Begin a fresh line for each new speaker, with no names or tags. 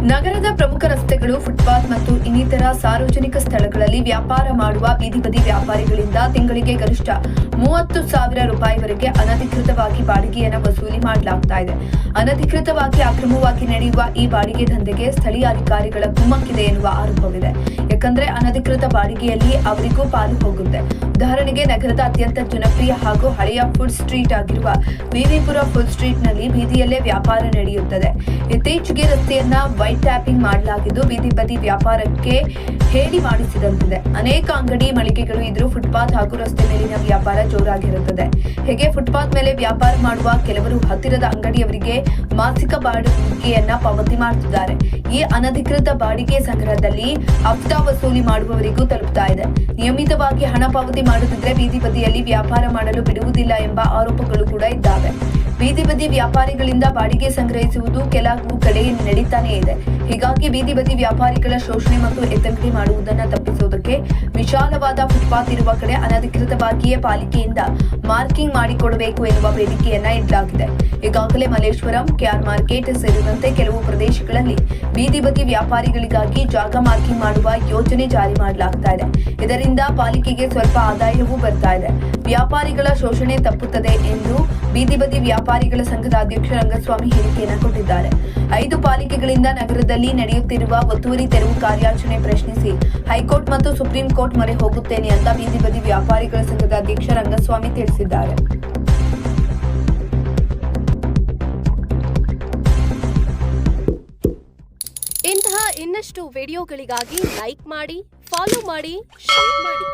ನಗರದ ಪ್ರಮುಖ ರಸ್ತೆಗಳು, ಫುಟ್ಪಾತ್ ಮತ್ತು ಇನ್ನಿತರ ಸಾರ್ವಜನಿಕ ಸ್ಥಳಗಳಲ್ಲಿ ವ್ಯಾಪಾರ ಮಾಡುವ ಬೀದಿ ಬದಿ ವ್ಯಾಪಾರಿಗಳಿಂದ ತಿಂಗಳಿಗೆ ಗರಿಷ್ಠ 30,000 ರೂಪಾಯಿವರೆಗೆ ಅನಧಿಕೃತವಾಗಿ ಬಾಡಿಗೆಯನ್ನು ವಸೂಲಿ ಮಾಡಲಾಗ್ತಾ ಇದೆ. ಅನಧಿಕೃತವಾಗಿ ಅಕ್ರಮವಾಗಿ ನಡೆಯುವ ಈ ಬಾಡಿಗೆ ದಂಧೆಗೆ ಸ್ಥಳೀಯ ಅಧಿಕಾರಿಗಳ ಕುಮ್ಮಕ್ಕಿದೆ ಎನ್ನುವ ಆರೋಪವಿದೆ. ಯಾಕಂದ್ರೆ ಅನಧಿಕೃತ ಬಾಡಿಗೆಯಲ್ಲಿ ಅವರಿಗೂ ಪಾಲು ಹೋಗುತ್ತೆ. ಉದಾಹರಣೆಗೆ, ನಗರದ ಅತ್ಯಂತ ಜನಪ್ರಿಯ ಹಾಗೂ ಹಳೆಯ ಫುಡ್ ಸ್ಟ್ರೀಟ್ ಆಗಿರುವ ವಿವಿಪುರ ಫುಡ್ ಸ್ಟ್ರೀಟ್ ನಲ್ಲಿ ಬೀದಿಯಲ್ಲೇ ವ್ಯಾಪಾರ ನಡೆಯುತ್ತದೆ. ಇತ್ತೀಚೆಗೆ ರಸ್ತೆಯನ್ನ ವೈಟ್ ಟ್ಯಾಪಿಂಗ್ ಮಾಡಲಾಗಿದ್ದು ಬೀದಿ ಬದಿ ವ್ಯಾಪಾರಕ್ಕೆ ಹೇಳಿ ಮಾಡಿಸಿದಂತಿದೆ. ಅನೇಕ ಅಂಗಡಿ ಮಳಿಗೆಗಳು ಇದ್ರೂ ಫುಟ್ಪಾತ್ ಹಾಗೂ ರಸ್ತೆ ಮೇಲಿನ ವ್ಯಾಪಾರ ಜೋರಾಗಿರುತ್ತದೆ. ಹೇಗೆ ಫುಟ್ಪಾತ್ ಮೇಲೆ ವ್ಯಾಪಾರ ಮಾಡುವ ಕೆಲವರು ಹತ್ತಿರದ ಅಂಗಡಿಯವರಿಗೆ ಮಾಸಿಕ ಬಾಡಿಗೆಯನ್ನ ಪಾವತಿ ಮಾಡುತ್ತಿದ್ದಾರೆ. ಈ ಅನಧಿಕೃತ ಬಾಡಿಗೆ ಸಂಗ್ರಹದಲ್ಲಿ ಹಫ್ತಾ ವಸೂಲಿ ಮಾಡುವವರಿಗೂ ತಲುಪ್ತಾ ಇದೆ. ನಿಯಮಿತವಾಗಿ ಹಣ ಪಾವತಿ ಮಾಡದಿದ್ರೆ ಬೀದಿ ಬದಿಯಲ್ಲಿ ವ್ಯಾಪಾರ ಮಾಡಲು ಬಿಡುವುದಿಲ್ಲ ಎಂಬ ಆರೋಪಗಳು ಕೂಡ ಇದ್ದಾವೆ. ಬೀದಿ ಬದಿ ವ್ಯಾಪಾರಿಗಳಿಂದ ಬಾಡಿಗೆ ಸಂಗ್ರಹಿಸುವುದು ಕೆಲವು ಕಡೆ ನಡೀತಾನೆ ಇದೆ. ಹೀಗಾಗಿ ಬೀದಿ ಬದಿ ವ್ಯಾಪಾರಿಗಳ ಶೋಷಣೆ ಮತ್ತು ಎತ್ತಂಗಡಿ ಮಾಡುವುದನ್ನು ತಪ್ಪಿಸುವುದಕ್ಕೆ ವಿಶಾಲವಾದ ಫುಟ್ಪಾತ್ ಇರುವ ಕಡೆ ಅನಧಿಕೃತವಾಗಿಯೇ ಪಾಲಿಕೆಯಿಂದ ಮಾರ್ಕಿಂಗ್ ಮಾಡಿಕೊಡಬೇಕು ಎನ್ನುವ ಬೇಡಿಕೆಯನ್ನ ಇಡಲಾಗಿದೆ. ಈಗಾಗಲೇ ಮಲ್ಲೇಶ್ವರಂ, ಕೆಆರ್ ಮಾರ್ಕೆಟ್ ಸೇರಿದಂತೆ ಕೆಲವು ಪ್ರದೇಶಗಳಲ್ಲಿ ಬೀದಿ ಬದಿ ವ್ಯಾಪಾರಿಗಳಿಗಾಗಿ ಜಾಗ ಮಾರ್ಕಿಂಗ್ ಮಾಡುವ ಯೋಜನೆ ಜಾರಿ ಮಾಡಲಾಗ್ತಾ ಇದೆ. ಇದರಿಂದ ಪಾಲಿಕೆಗೆ ಸ್ವಲ್ಪ ಆದಾಯವೂ ಬರ್ತಾ ಇದೆ. ವ್ಯಾಪಾರಿಗಳ ಶೋಷಣೆ ತಪ್ಪುತ್ತದೆ ಎಂದು ಬೀದಿ ಬದಿ ವ್ಯಾಪಾರಿಗಳ ಸಂಘದ ಅಧ್ಯಕ್ಷ ರಂಗಸ್ವಾಮಿ ಹೇಳಿಕೆಯನ್ನು ಕೊಟ್ಟಿದ್ದಾರೆ. 5 ಪಾಲಿಕೆಗಳಿಂದ ನಗರದಲ್ಲಿ ನಡೆಯುತ್ತಿರುವ ಒತ್ತುವರಿ ತೆರವು ಕಾರ್ಯಾಚರಣೆ ಪ್ರಶ್ನಿಸಿ ಹೈಕೋರ್ಟ್ ಮತ್ತು ಸುಪ್ರೀಂ ಕೋರ್ಟ್ ಮೊರೆ ಹೋಗುತ್ತೇನೆ ಅಂತ ಬೀದಿ ಬದಿ ವ್ಯಾಪಾರಿಗಳ ಸಂಘದ ಅಧ್ಯಕ್ಷ ರಂಗಸ್ವಾಮಿ ತಿಳಿಸಿದ್ದಾರೆ.
ಇಂತಹ ಇನ್ನಷ್ಟು ವಿಡಿಯೋಗಳಿಗಾಗಿ ಲೈಕ್ ಮಾಡಿ, ಫಾಲೋ ಮಾಡಿ, ಶೇರ್ ಮಾಡಿ.